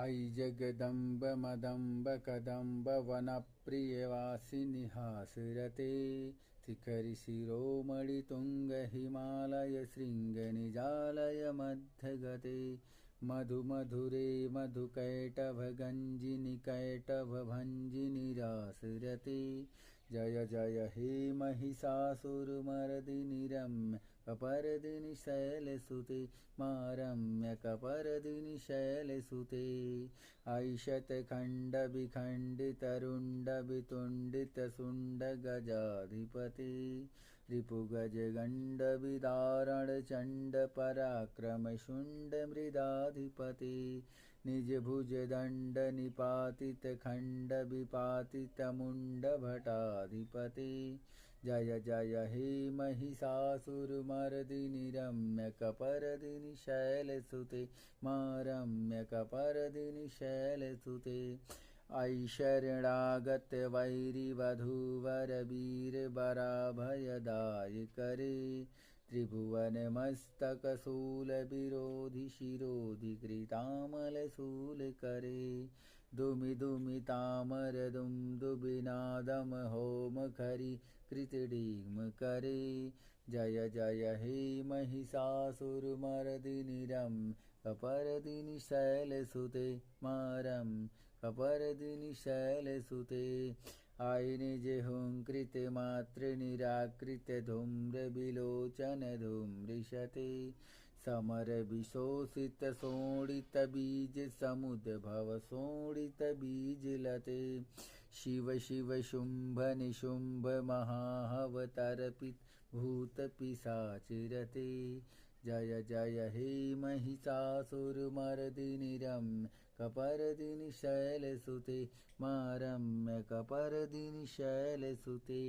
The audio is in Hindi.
आई जगदम्ब मदम्ब कदम्ब वनप्रियवासिनि हासरते शिखरि शिरोमणि तुंग हिमालय शृंग निजालय मध्यगते मधु मधुरे मधुकैटभ गंजिनि कैटभ भंजिनि रासरते जय जय हे महिषासुरमर्दिनि रम्य कपर्दिनि शैलसुते मां रम्य कपर्दिनि शैलसुते ऐशत खंड विखंडित रुंड वितुंडित सुंड गजाधिपते रिपुगज गंड विदारण चंड पराक्रम शुंड मृदाधिपते निज भुज दंड निपातित खंड विपातित मुंड भटाधिपते जय जय हे महिषासुरमर्दिनि रम्य कपर्दिनि शैलसुते मां रम्य कपर्दिनि शैलसुते ऐशरणागत वैरी वधूवर वीर बराभयदाय करे त्रिभुवन मस्तक शूल विरोधि शिरोधि कृतामल शूल करे दुमि दुमि तामर दुम दुबिनादम होम खरी कृतडीम करे जय जय हे महिषासुरमर्दिनि रम्य कपर्दिनि शैलसुते मां रम्य कपर्दिनि शैलसुते आई निज हुंकृत मात्र निराकृत धूम्र विलोचन धूम्रिशते समर विशोषित शोणित बीज समुद भव शोणित बीज लते शिव शिव शुंभ निशुंभ महावतर्पित भूत पिशाचिरते जय जय हे महिषासुरमर्दिनि रम्य कपर्दिनि शैलसुते मां रम्य कपर्दिनि शैलसुते।